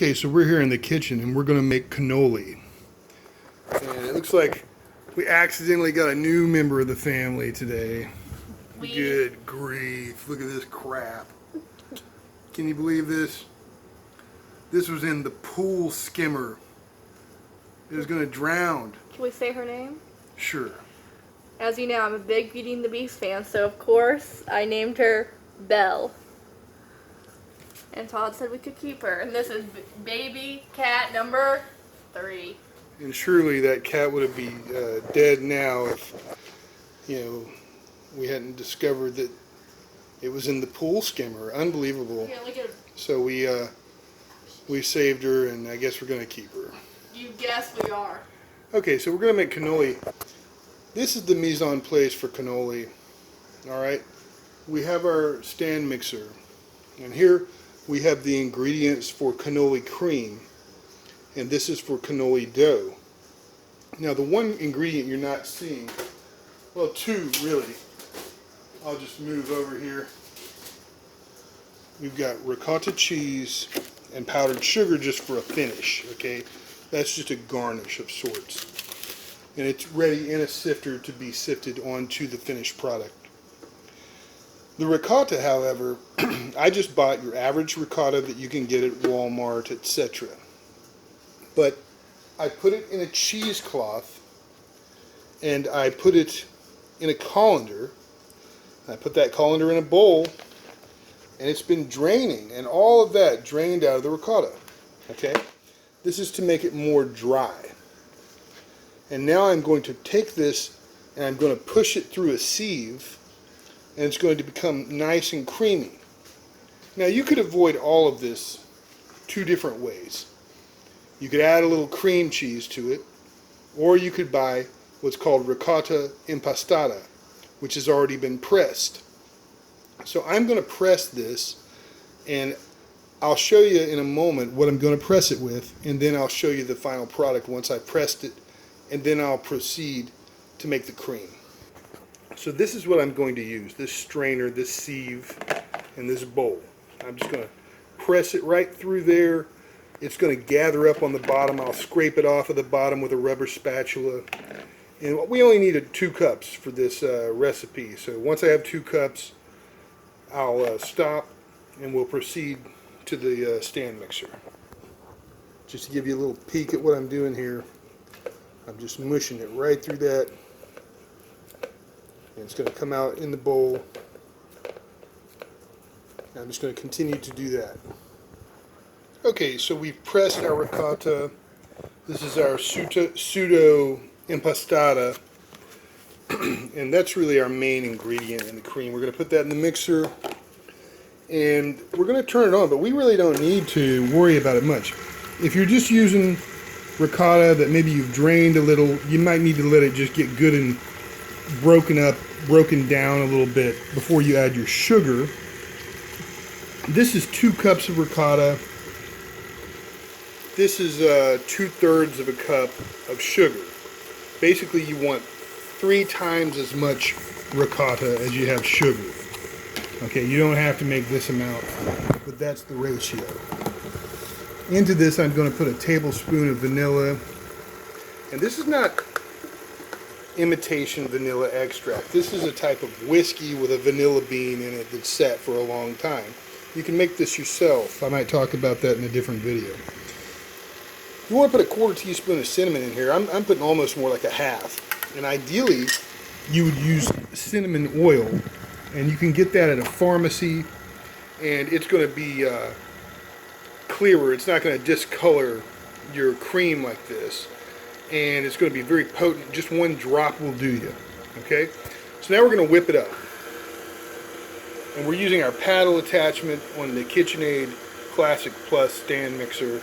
Okay, so we're here in the kitchen and we're going to make cannoli. And it looks like we accidentally got a new member of the family today. Good grief, look at this crap. Can you believe this? This was in the pool skimmer. It was going to drown. Can we say her name? Sure. As you know, I'm a big Beauty and the Beast fan, so of course I named her Belle. And Todd said we could keep her. And this is baby cat number 3. And surely that cat would be dead now if, we hadn't discovered that it was in the pool skimmer. Unbelievable. Yeah, look at her. So we saved her, and I guess we're going to keep her. You guess we are. Okay, so we're going to make cannoli. This is the mise en place for cannoli. Alright, we have our stand mixer, and here we have the ingredients for cannoli cream, and this is for cannoli dough. Now the one ingredient you're not seeing, well, two really, I'll just move over here. We've got ricotta cheese and powdered sugar just for a finish, okay? That's just a garnish of sorts. And it's ready in a sifter to be sifted onto the finished product. The ricotta, however, I just bought your average ricotta that you can get at Walmart, etc. But I put it in a cheesecloth, and I put it in a colander. I put that colander in a bowl, and it's been draining, and all of that drained out of the ricotta. Okay? This is to make it more dry. And now I'm going to take this and I'm going to push it through a sieve, and it's going to become nice and creamy. Now you could avoid all of this two different ways. You could add a little cream cheese to it, or you could buy what's called ricotta impastata, which has already been pressed. So I'm going to press this, and I'll show you in a moment what I'm going to press it with, and then I'll show you the final product once I've pressed it, and then I'll proceed to make the cream. So this is what I'm going to use, this strainer, this sieve, and this bowl. I'm just going to press it right through there. It's going to gather up on the bottom. I'll scrape it off of the bottom with a rubber spatula. And we only needed 2 cups for this recipe. So once I have 2 cups, I'll stop and we'll proceed to the stand mixer. Just to give you a little peek at what I'm doing here, I'm just mushing it right through that. And it's going to come out in the bowl. I'm just going to continue to do that. Okay, so we've pressed our ricotta. This is our pseudo impastata. And that's really our main ingredient in the cream. We're going to put that in the mixer. And we're going to turn it on, but we really don't need to worry about it much. If you're just using ricotta that maybe you've drained a little, you might need to let it just get good and broken down a little bit before you add your sugar. This is 2 cups of ricotta. This is 2/3 of a cup of sugar. Basically, you want 3 times as much ricotta as you have sugar. Okay, you don't have to make this amount, but that's the ratio. Into this, I'm going to put a tablespoon of vanilla. And this is not imitation vanilla extract. This is a type of whiskey with a vanilla bean in it that's sat for a long time. You can make this yourself. I might talk about that in a different video. You want to put a 1/4 teaspoon of cinnamon in here. I'm putting almost more like a half. And ideally, you would use cinnamon oil. And you can get that at a pharmacy. And it's going to be clearer. It's not going to discolor your cream like this. And it's going to be very potent. Just 1 drop will do you. Okay? So now we're going to whip it up. And we're using our paddle attachment on the KitchenAid Classic Plus stand mixer.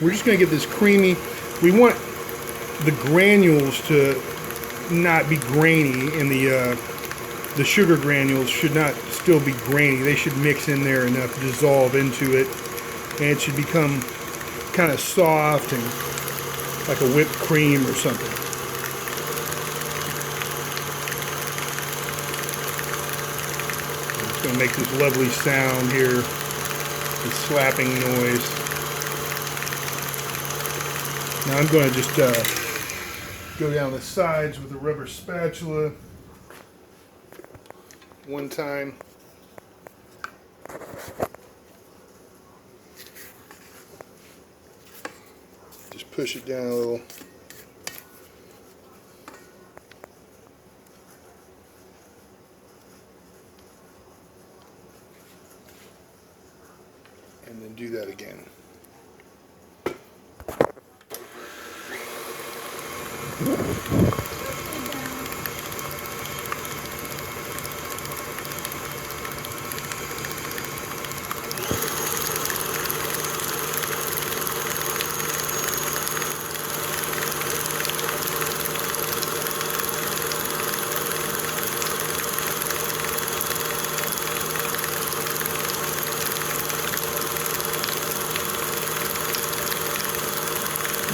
We're just going to get this creamy. We want the granules to not be grainy, and the sugar granules should not still be grainy. They should mix in there enough to dissolve into it, and it should become kind of soft and like a whipped cream or something. It's going to make this lovely sound here, this slapping noise. Now I'm going to just go down the sides with a rubber spatula one time. Just push it down a little. And then do that again.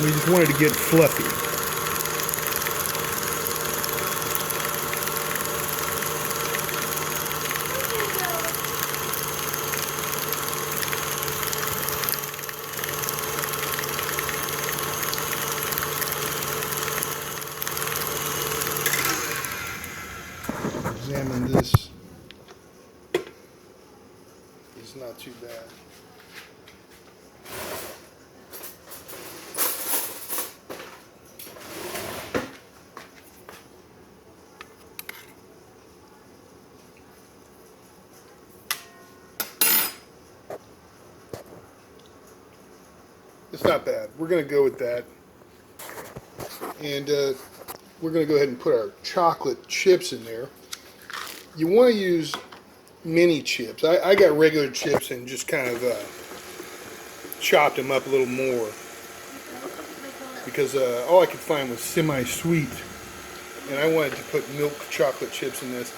We just wanted to get fluffy. Examine this. It's not too bad. It's not bad. We're going to go with that. And we're going to go ahead and put our chocolate chips in there. You want to use mini chips. I got regular chips and just kind of chopped them up a little more. Because all I could find was semi-sweet. And I wanted to put milk chocolate chips in this.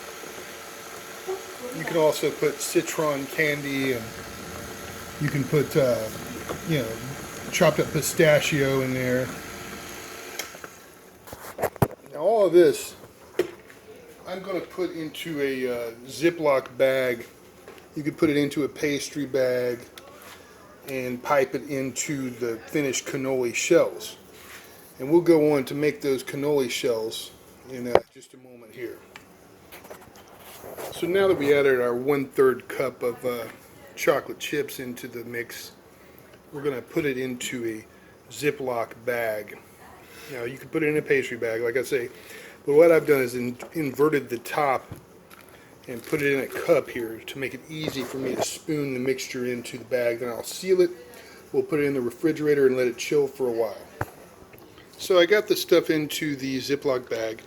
You can also put citron candy, and you can put, you know, chopped up pistachio in there. Now all of this I'm going to put into a Ziploc bag. You could put it into a pastry bag and pipe it into the finished cannoli shells. And we'll go on to make those cannoli shells in just a moment here. So now that we added our 1/3 cup of chocolate chips into the mix, we're going to put it into a Ziploc bag. Now you can put it in a pastry bag, like I say, but what I've done is inverted the top and put it in a cup here to make it easy for me to spoon the mixture into the bag. Then I'll seal it. We'll put it in the refrigerator and let it chill for a while. So I got the stuff into the Ziploc bag,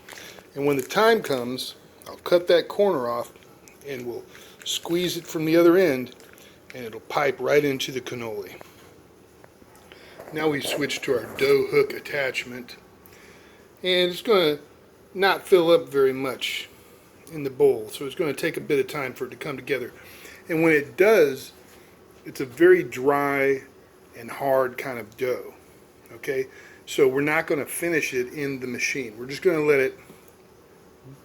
and when the time comes, I'll cut that corner off and we'll squeeze it from the other end, and it'll pipe right into the cannoli. Now we switch to our dough hook attachment, and it's going to not fill up very much in the bowl, so it's going to take a bit of time for it to come together. And when it does, it's a very dry and hard kind of dough. Okay, so we're not going to finish it in the machine. We're just going to let it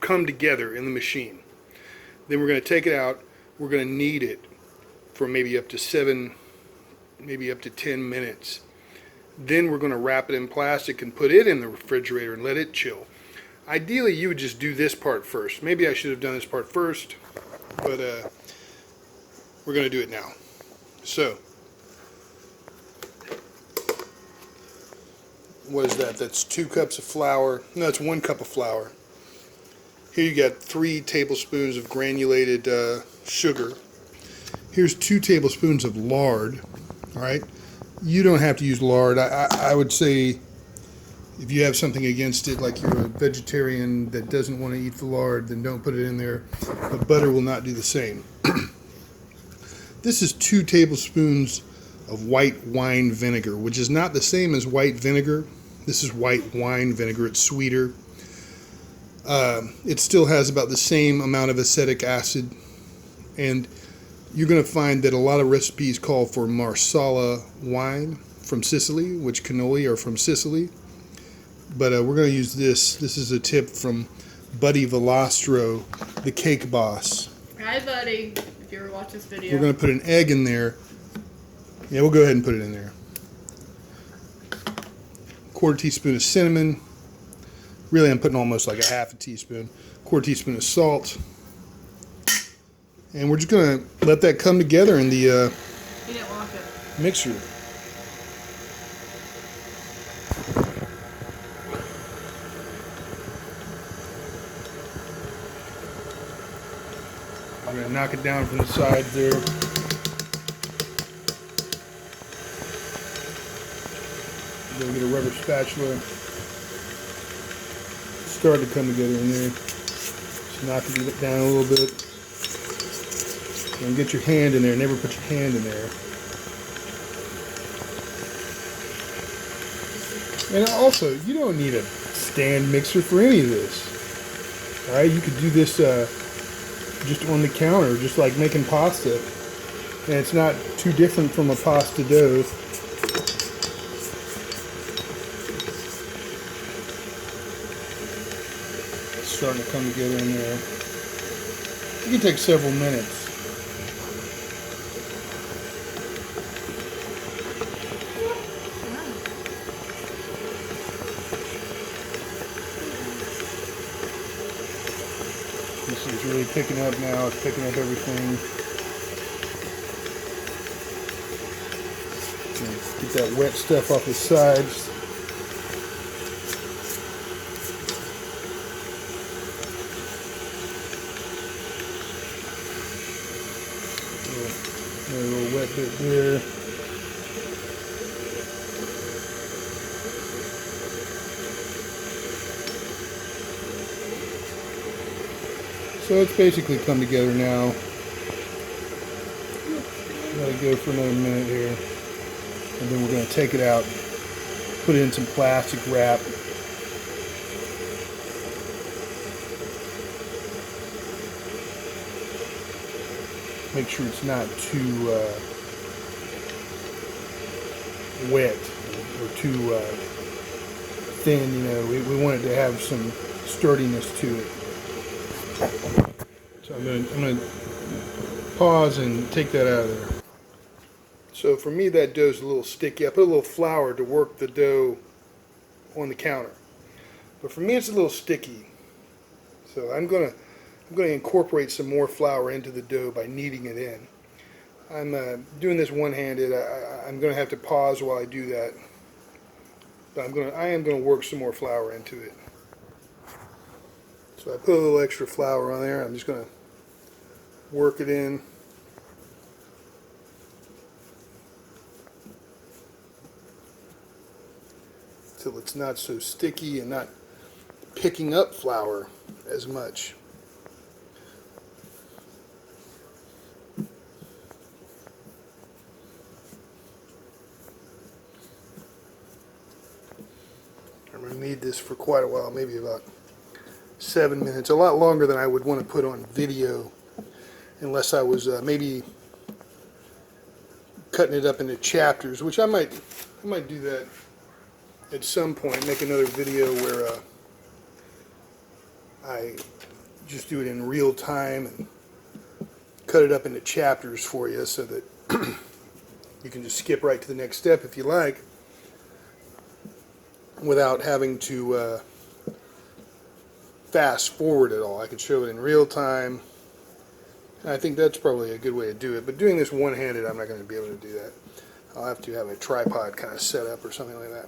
come together in the machine. Then we're going to take it out. We're going to knead it for maybe up to 7, maybe up to 10 minutes. Then we're going to wrap it in plastic and put it in the refrigerator and let it chill. Ideally, you would just do this part first. Maybe I should have done this part first, but we're going to do it now. So, what is that? That's 2 cups of flour. No, it's 1 cup of flour. Here you got 3 tablespoons of granulated sugar. Here's 2 tablespoons of lard. All right. You don't have to use lard. I would say if you have something against it, like you're a vegetarian that doesn't want to eat the lard, then don't put it in there. But butter will not do the same. This is 2 tablespoons of white wine vinegar, which is not the same as white vinegar. This is white wine vinegar. It's sweeter. It still has about the same amount of acetic acid, and you're going to find that a lot of recipes call for Marsala wine from Sicily, which cannoli are from Sicily. But we're going to use this. This is a tip from Buddy Valastro, the cake boss. Hi, Buddy, if you ever watch this video. We're going to put an egg in there. Yeah, we'll go ahead and put it in there. quarter teaspoon of cinnamon. Really, I'm putting almost like a half a teaspoon. Quarter teaspoon of salt. And we're just going to let that come together in the You didn't want it. mixer. I'm going to knock it down from the sides there. Then get a rubber spatula. Start to come together in there. Just knock it down a little bit. And get your hand in there. Never put your hand in there. And also, you don't need a stand mixer for any of this. Alright, you could do this just on the counter, just like making pasta. And it's not too different from a pasta dough. It's starting to come together in there. It can take several minutes. This is really picking up now. It's picking up everything. Get that wet stuff off the sides. A little wet bit there. So it's basically come together now. Let it go for another minute here. And then we're going to take it out, put it in some plastic wrap. Make sure it's not too wet or too thin. You know, we want it to have some sturdiness to it. So I'm going to pause and take that out of there. So for me, that dough's a little sticky. I put a little flour to work the dough on the counter. But for me, it's a little sticky. So I'm going to incorporate some more flour into the dough by kneading it in. I'm doing this one-handed. I'm going to have to pause while I do that. But I am going to work some more flour into it. So I put a little extra flour on there. I'm just going to work it in. Till it's not so sticky and not picking up flour as much. I'm going to knead this for quite a while, maybe about 7 minutes, a lot longer than I would want to put on video, unless I was maybe cutting it up into chapters, which I might do that at some point. Make another video where I just do it in real time and cut it up into chapters for you, so that you can just skip right to the next step if you like, without having to fast forward at all. I could show it in real time. I think that's probably a good way to do it. But doing this one-handed, I'm not going to be able to do that. I'll have to have a tripod kind of set up or something like that.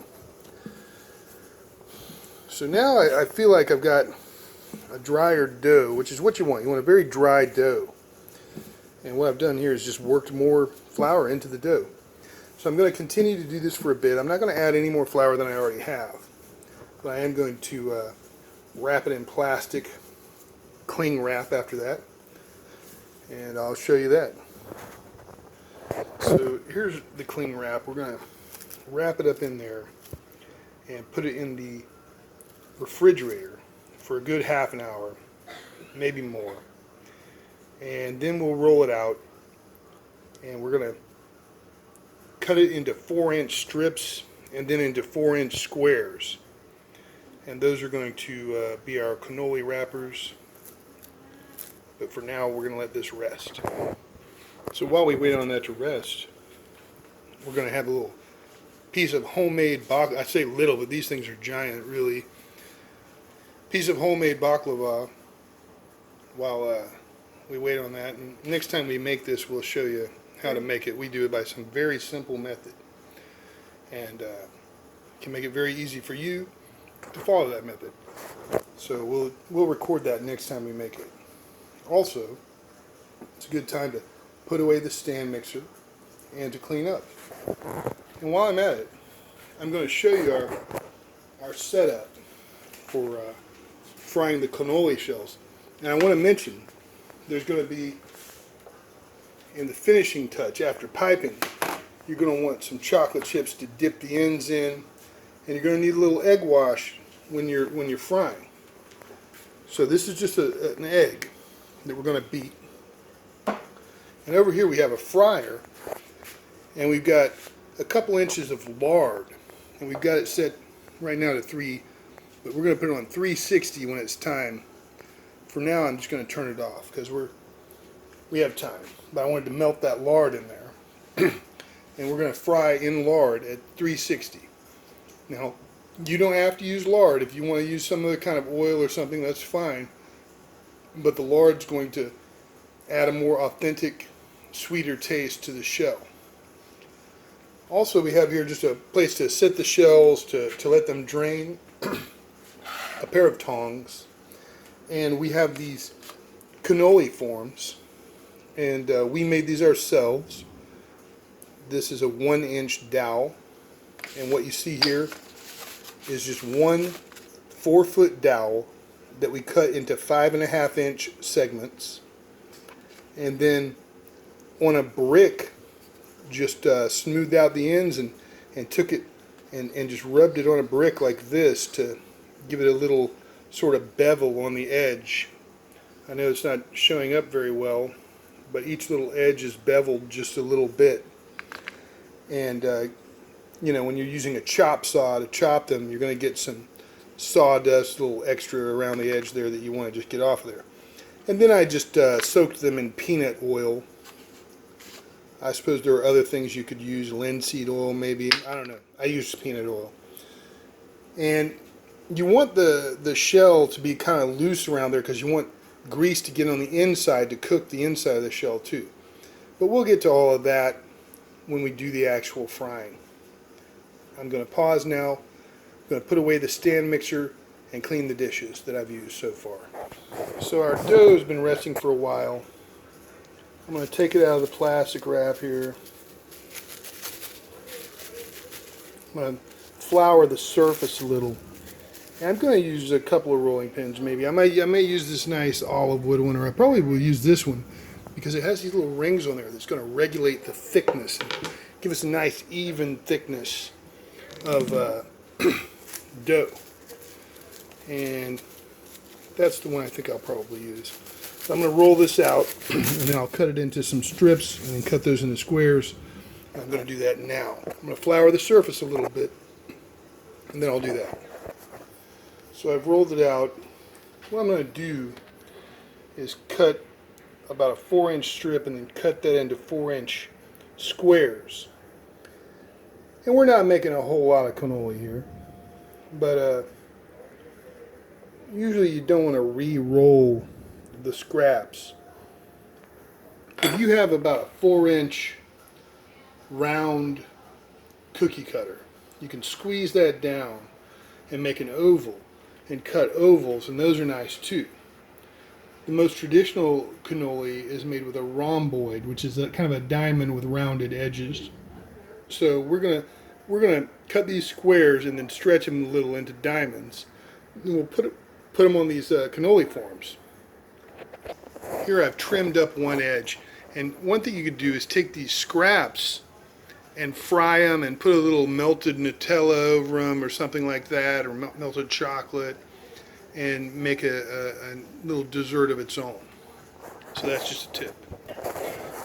So now I feel like I've got a drier dough, which is what you want. You want a very dry dough. And what I've done here is just worked more flour into the dough. So I'm going to continue to do this for a bit. I'm not going to add any more flour than I already have. But I am going to wrap it in plastic, cling wrap after that. And I'll show you that. So here's the cling wrap. We're going to wrap it up in there and put it in the refrigerator for a good half an hour, maybe more. And then we'll roll it out, and we're going to cut it into 4-inch strips and then into 4-inch squares. And those are going to be our cannoli wrappers. But for now, we're going to let this rest. So while we wait on that to rest, we're going to have a little piece of homemade baklava. I say little, but these things are giant, really. Piece of homemade baklava while we wait on that. And next time we make this, we'll show you how to make it. We do it by some very simple method, and can make it very easy for you to follow that method. So we'll record that next time we make it. Also, it's a good time to put away the stand mixer and to clean up. And while I'm at it, I'm going to show you our setup for frying the cannoli shells. And I want to mention, there's going to be, in the finishing touch after piping, you're going to want some chocolate chips to dip the ends in, and you're going to need a little egg wash when you're frying. So this is just an egg that we're going to beat. And over here we have a fryer, and we've got a couple inches of lard, and we've got it set right now to 3, but we're going to put it on 360 when it's time. For now, I'm just going to turn it off because we have time. But I wanted to melt that lard in there, and we're going to fry in lard at 360. Now, you don't have to use lard. If you want to use some other kind of oil or something, that's fine. But the lard's going to add a more authentic, sweeter taste to the shell. Also, we have here just a place to set the shells, to let them drain, a pair of tongs, and we have these cannoli forms, and we made these ourselves. This is a 1-inch dowel, and what you see here is just one 4-foot dowel that we cut into 5.5-inch segments, and then on a brick just smoothed out the ends and took it and just rubbed it on a brick like this to give it a little sort of bevel on the edge. I know it's not showing up very well, but each little edge is beveled just a little bit. And you know, when you're using a chop saw to chop them, you're going to get some sawdust, a little extra around the edge there that you want to just get off of there. And then I just soaked them in peanut oil. I suppose there are other things you could use, linseed oil maybe, I don't know. I use peanut oil. And you want the shell to be kind of loose around there because you want grease to get on the inside to cook the inside of the shell too. But we'll get to all of that when we do the actual frying. I'm going to pause now. I'm going to put away the stand mixer and clean the dishes that I've used so far. So our dough has been resting for a while. I'm going to take it out of the plastic wrap here. I'm going to flour the surface a little. And I'm going to use a couple of rolling pins maybe. I may use this nice olive wood one, or I probably will use this one because it has these little rings on there that's going to regulate the thickness and give us a nice even thickness of dough. And that's the one I think I'll probably use. So I'm going to roll this out, and then I'll cut it into some strips, and then cut those into squares. I'm going to do that now. I'm going to flour the surface a little bit, and then I'll do that. So I've rolled it out. What I'm going to do is cut about a 4-inch strip, and then cut that into 4-inch squares. And we're not making a whole lot of cannoli here, but usually you don't want to re-roll the scraps. If you have about a 4-inch round cookie cutter, you can squeeze that down and make an oval and cut ovals, and those are nice too. The most traditional cannoli is made with a rhomboid, which is kind of a diamond with rounded edges. So we're gonna cut these squares and then stretch them a little into diamonds. And we'll put them on these cannoli forms. Here I've trimmed up one edge, and one thing you could do is take these scraps and fry them and put a little melted Nutella over them or something like that, or melted chocolate, and make a little dessert of its own. So that's just a tip.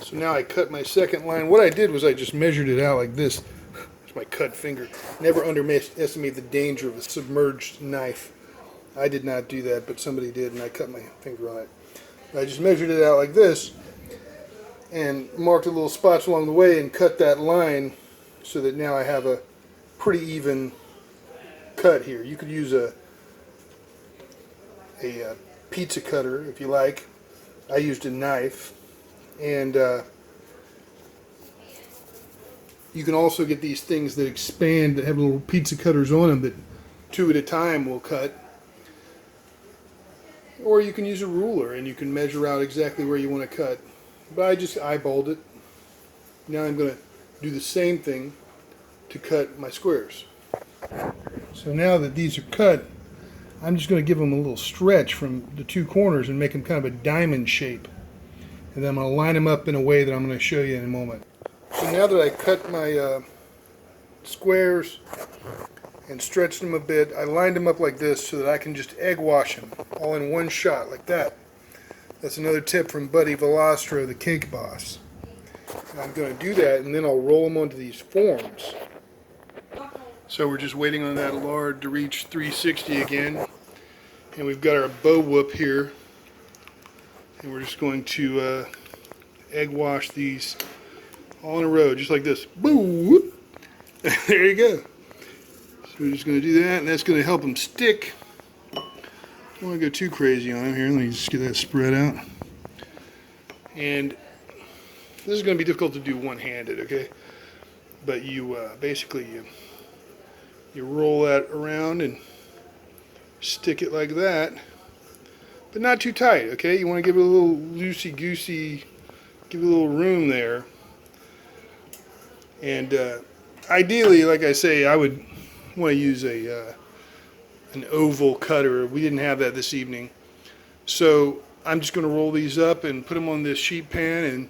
So now I cut my second line. What I did was I just measured it out like this. It's my cut finger. Never underestimate the danger of a submerged knife. I did not do that, but somebody did, and I cut my finger on it. I just measured it out like this and marked a little spots along the way and cut that line so that now I have a pretty even cut here. You could use a pizza cutter if you like. I used a knife, and you can also get these things that expand that have little pizza cutters on them that 2 at a time will cut. Or you can use a ruler and you can measure out exactly where you want to cut. But I just eyeballed it. Now I'm going to do the same thing to cut my squares. So now that these are cut, I'm just going to give them a little stretch from the 2 corners and make them kind of a diamond shape. And then I'm going to line them up in a way that I'm going to show you in a moment. So now that I cut my squares and stretched them a bit, I lined them up like this so that I can just egg wash them all in one shot like that. That's another tip from Buddy Valastro, the cake boss. And I'm going to do that, and then I'll roll them onto these forms. So we're just waiting on that lard to reach 360 again. And we've got our bow whoop here. And we're just going to egg wash these all in a row, just like this. Boo! Whoop. There you go. So we're just going to do that, and that's going to help them stick. Don't want to go too crazy on them here. Let me just get that spread out. And this is going to be difficult to do one-handed, okay? But you basically you roll that around and stick it like that, but not too tight, okay? You want to give it a little loosey-goosey, give it a little room there. And ideally, like I say, I would want to use an oval cutter. We didn't have that this evening. So I'm just going to roll these up and put them on this sheet pan, and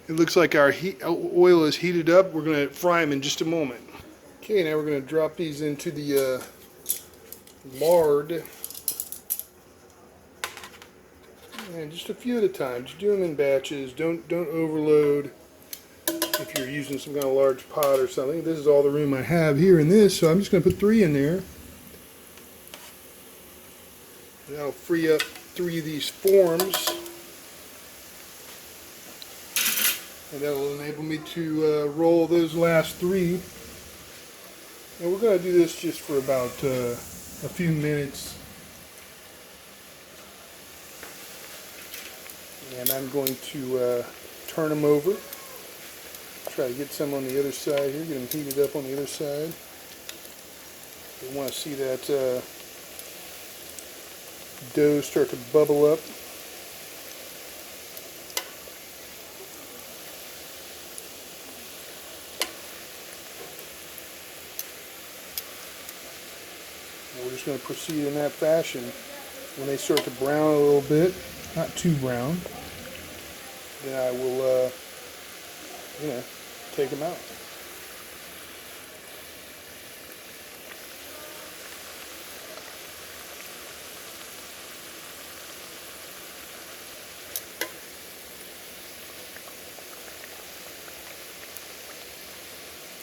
it looks like our oil is heated up. We're going to fry them in just a moment. Okay, now we're going to drop these into the lard. And just a few at a time. Just do them in batches. Don't overload if you're using some kind of large pot or something. This is all the room I have here in this, so I'm just going to put 3 in there. That'll free up 3 of these forms. And that'll enable me to roll those last 3. And we're going to do this just for about a few minutes. And I'm going to turn them over. Try to get some on the other side here. Get them heated up on the other side. You want to see that dough start to bubble up. And we're just going to proceed in that fashion. When they start to brown a little bit, not too brown, then I will, take them out.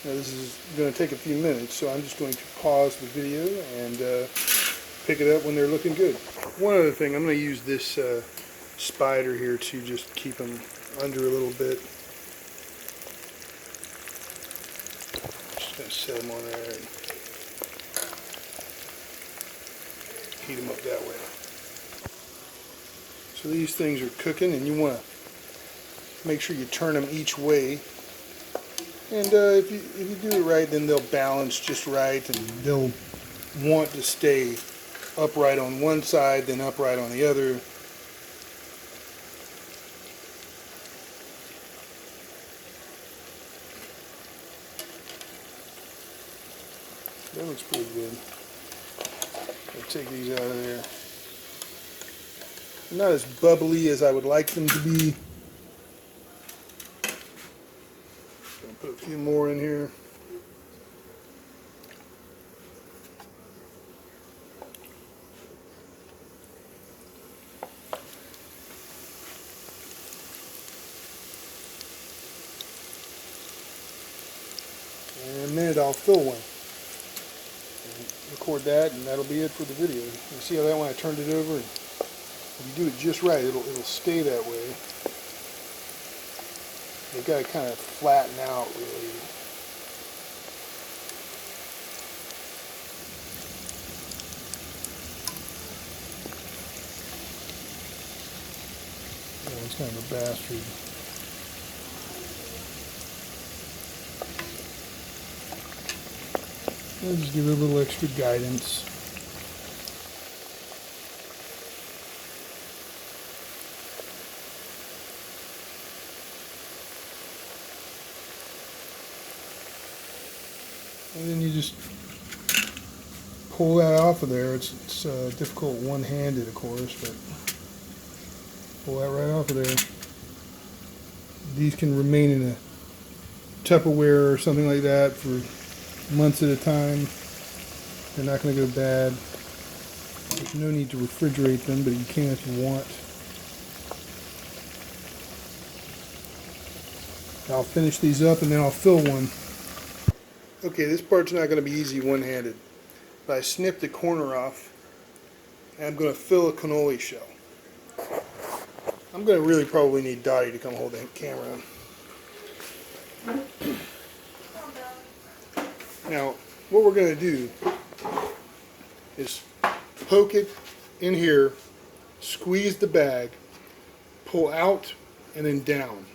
Now this is going to take a few minutes, so I'm just going to pause the video and pick it up when they're looking good. One other thing, I'm going to use this spider here to just keep them under a little bit. Just going to set them on there and heat them up that way. So these things are cooking, and you want to make sure you turn them each way. And if you do it right, then they'll balance just right, and they'll want to stay upright on one side, then upright on the other. That looks pretty good. I'll take these out of there. Not as bubbly as I would like them to be. Put a few more in here. And in a minute I'll fill one. And record that, and that'll be it for the video. You see how that one I turned it over? And if you do it just right, it'll stay that way. They've got to kind of flatten out, really. he's kind of a bastard. I'll just give it a little extra guidance. And then you just pull that off of there. It's difficult one-handed, of course, but pull that right off of there. These can remain in a Tupperware or something like that for months at a time. They're not going to go bad. There's no need to refrigerate them, but you can if you want. I'll finish these up and then I'll fill one. Okay, this part's not going to be easy one-handed. But I snipped the corner off and I'm going to fill a cannoli shell. I'm going to really probably need Dottie to come hold the camera. Now, what we're going to do is poke it in here, squeeze the bag, pull out, and then down.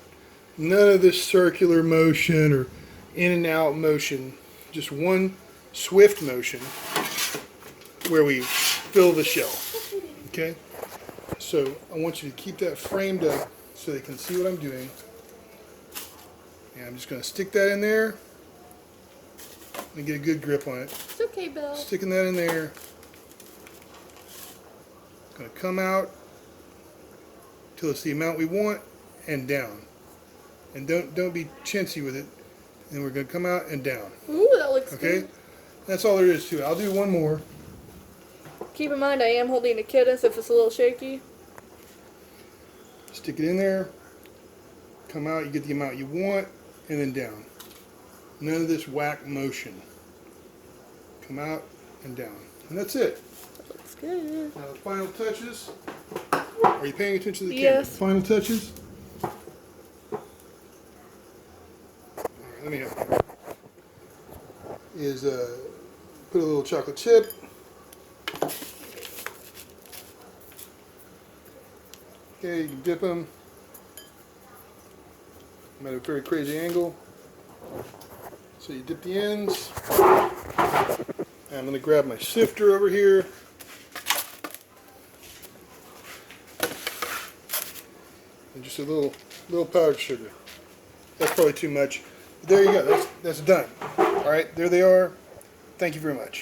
None of this circular motion or in and out motion, just one swift motion where we fill the shell. Okay? So I want you to keep that framed up so they can see what I'm doing. And I'm just going to stick that in there and get a good grip on it. It's okay, Bill. Sticking that in there. Going to come out till it's the amount we want and down. And don't be chintzy with it. And we're going to come out and down. Ooh, that looks okay? good. That's all there is to it. I'll do one more. Keep in mind, I am holding a kitten, so if it's a little shaky. Stick it in there. Come out, you get the amount you want, and then down. None of this whack motion. Come out and down. And that's it. That looks good. Now the final touches. Are you paying attention to the camera? Yes. Final touches. Alright, let me help you. Is put a little chocolate chip. Okay, you can dip them. I'm at a very crazy angle. So you dip the ends. And I'm going to grab my sifter over here. And just a little powdered sugar. That's probably too much. But there you go. That's done. All right, there they are. Thank you very much.